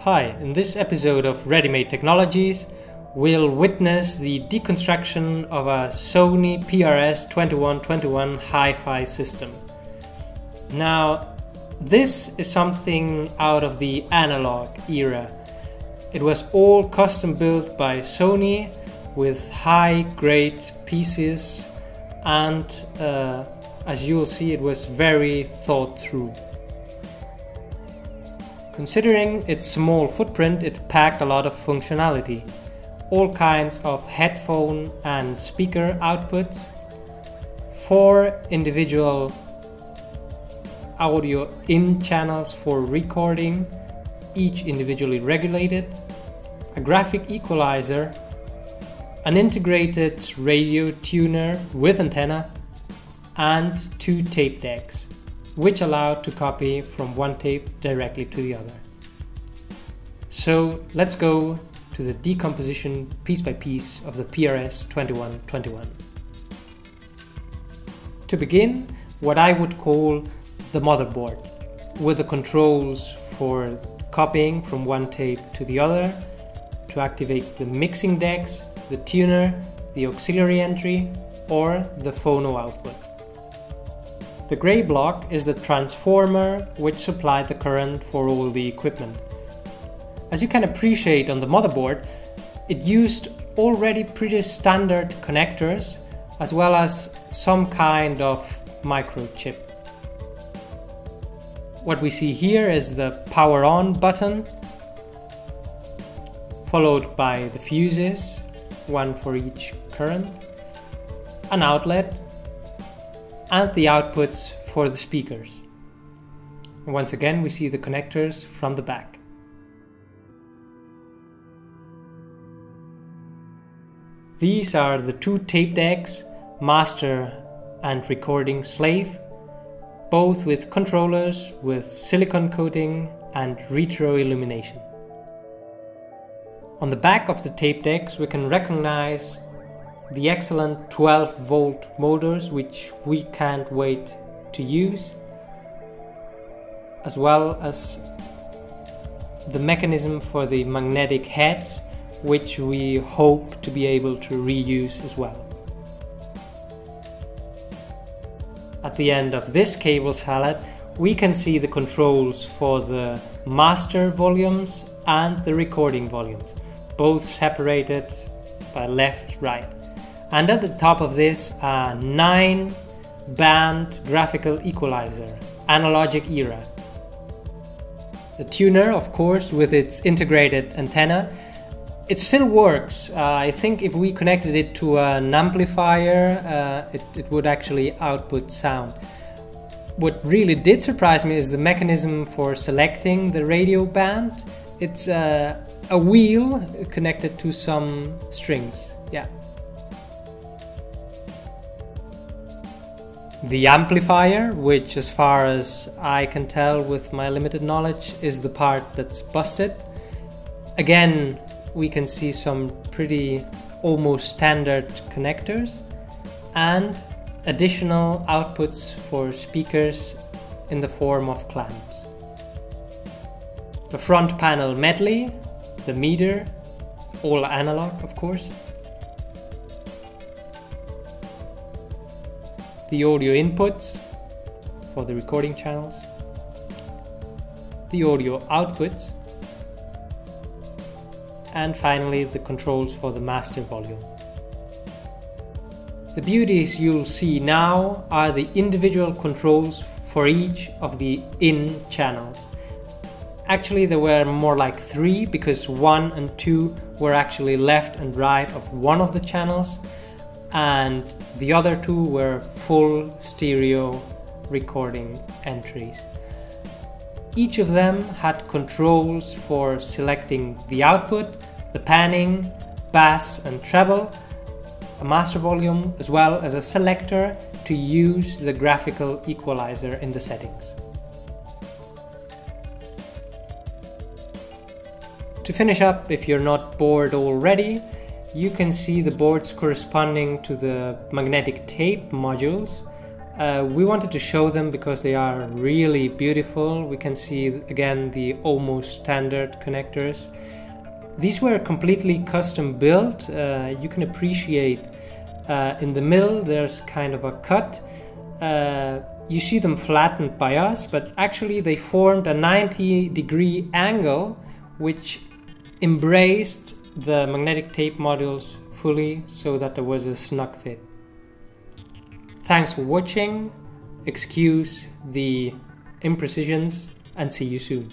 Hi, in this episode of Readymade Technologies, we'll witness the deconstruction of a Sony PRS-2121 hi-fi system. Now, this is something out of the analog era. It was all custom built by Sony with high-grade pieces and as you'll see, it was very thought through. Considering its small footprint, it packed a lot of functionality. All kinds of headphone and speaker outputs, 4 individual audio in channels for recording, each individually regulated, a graphic equalizer, an integrated radio tuner with antenna, and 2 tape decks, which allowed to copy from one tape directly to the other. So let's go to the decomposition piece by piece of the PRS-2121. To begin, what I would call the motherboard, with the controls for copying from one tape to the other, to activate the mixing decks, the tuner, the auxiliary entry, or the phono output. The grey block is the transformer which supplied the current for all the equipment. As you can appreciate on the motherboard, it used already pretty standard connectors as well as some kind of microchip. What we see here is the power on button, followed by the fuses, one for each current, an outlet, and the outputs for the speakers. And once again, we see the connectors from the back. These are the 2 tape decks, master and recording slave, both with controllers with silicone coating and retro illumination. On the back of the tape decks, we can recognize the excellent 12-volt motors, which we can't wait to use, as well as the mechanism for the magnetic heads, which we hope to be able to reuse as well. At the end of this cable salad, we can see the controls for the master volumes and the recording volumes, both separated by left-right. And at the top of this, a 9-band graphical equalizer, analogic era. The tuner, of course, with its integrated antenna, it still works. I think if we connected it to an amplifier, it would actually output sound. What really did surprise me is the mechanism for selecting the radio band. It's a wheel connected to some strings. Yeah. The amplifier, which as far as I can tell with my limited knowledge is the part that's busted. Again, we can see some pretty almost standard connectors and additional outputs for speakers in the form of clamps. The front panel medley, the meter, all analog of course. The audio inputs for the recording channels, the audio outputs, and finally the controls for the master volume. The beauties you'll see now are the individual controls for each of the in channels. Actually there were more like 3 because 1 and 2 were actually left and right of one of the channels, and the other 2 were full stereo recording entries. Each of them had controls for selecting the output, the panning, bass and treble, a master volume, as well as a selector to use the graphical equalizer in the settings. To finish up, if you're not bored already, you can see the boards corresponding to the magnetic tape modules We wanted to show them because they are really beautiful. We can see again the almost standard connectors. These were completely custom built. You can appreciate in the middle there's kind of a cut. You see them flattened by us, but actually they formed a 90-degree angle which embraced the magnetic tape modules fully so that there was a snug fit. Thanks for watching, excuse the imprecisions, and see you soon.